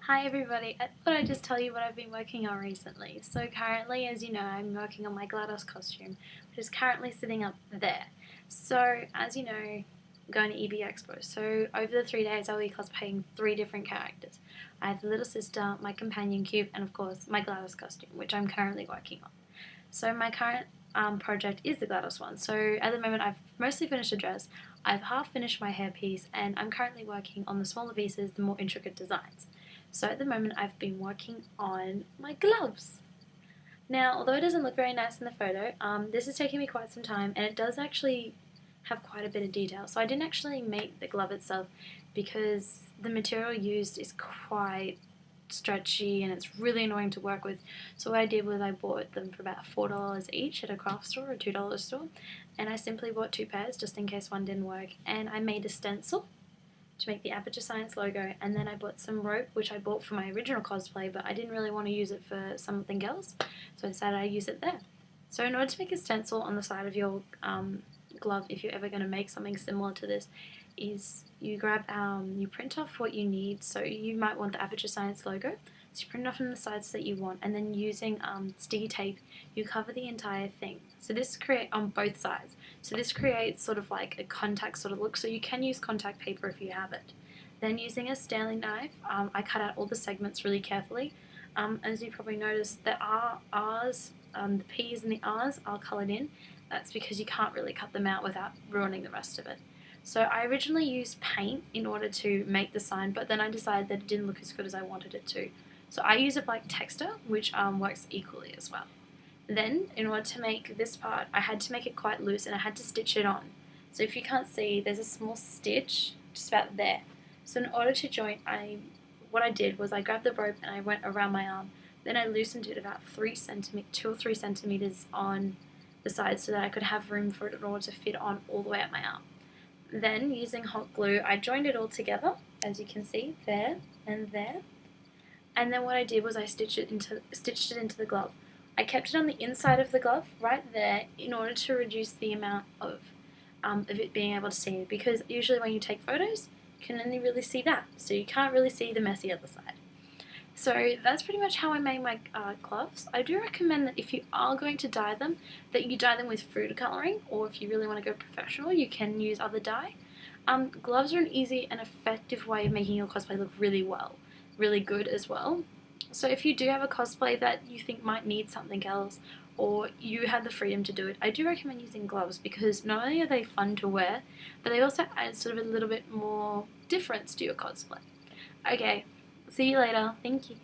Hi everybody, I thought I'd just tell you what I've been working on recently. So currently, as you know, I'm working on my GLaDOS costume, which is currently sitting up there. So, as you know, I'm going to Expo. So over the 3 days I'll be cosplaying 3 different characters. I have the little sister, my companion cube, and of course my GLaDOS costume, which I'm currently working on. So my current project is the GLaDOS one. So at the moment I've mostly finished the dress, I've half finished my hairpiece, and I'm currently working on the smaller pieces, the more intricate designs. So at the moment I've been working on my gloves. Now, although it doesn't look very nice in the photo, this is taking me quite some time, and it does actually have quite a bit of detail. So I didn't actually make the glove itself because the material used is quite stretchy and it's really annoying to work with. So what I did was I bought them for about $4 each at a craft store or $2 store, and I simply bought 2 pairs just in case one didn't work, and I made a stencil to make the Aperture Science logo, and then I bought some rope, which I bought for my original cosplay, but I didn't really want to use it for something else, so I decided I'd use it there. So in order to make a stencil on the side of your glove, if you're ever going to make something similar to this, is you grab, you print off what you need. So you might want the Aperture Science logo, so you print off on the sides that you want, and then using sticky tape, you cover the entire thing. So this creates on both sides. So this creates sort of like a contact sort of look. So you can use contact paper if you have it. Then using a Stanley knife, I cut out all the segments really carefully. As you probably noticed, the R's, the P's and the R's are coloured in. That's because you can't really cut them out without ruining the rest of it. So I originally used paint in order to make the sign, but then I decided that it didn't look as good as I wanted it to. So I use a black texture, which works equally as well. Then, in order to make this part, I had to make it quite loose and I had to stitch it on. So if you can't see, there's a small stitch just about there. So in order to join, what I did was I grabbed the rope and I went around my arm. Then I loosened it about 2 or 3 centimeters on the side so that I could have room for it in order to fit on all the way up my arm. Then, using hot glue, I joined it all together, as you can see, there and there. And then what I did was I stitched it into the glove. I kept it on the inside of the glove, right there, in order to reduce the amount of it being able to see, because usually when you take photos, you can only really see that, so you can't really see the messy other side. So that's pretty much how I made my gloves. I do recommend that if you are going to dye them, that you dye them with food colouring, or if you really want to go professional, you can use other dye. Gloves are an easy and effective way of making your cosplay look really good as well. So if you do have a cosplay that you think might need something else, or you have the freedom to do it, I do recommend using gloves because not only are they fun to wear, but they also add sort of a little bit more difference to your cosplay. Okay, see you later. Thank you.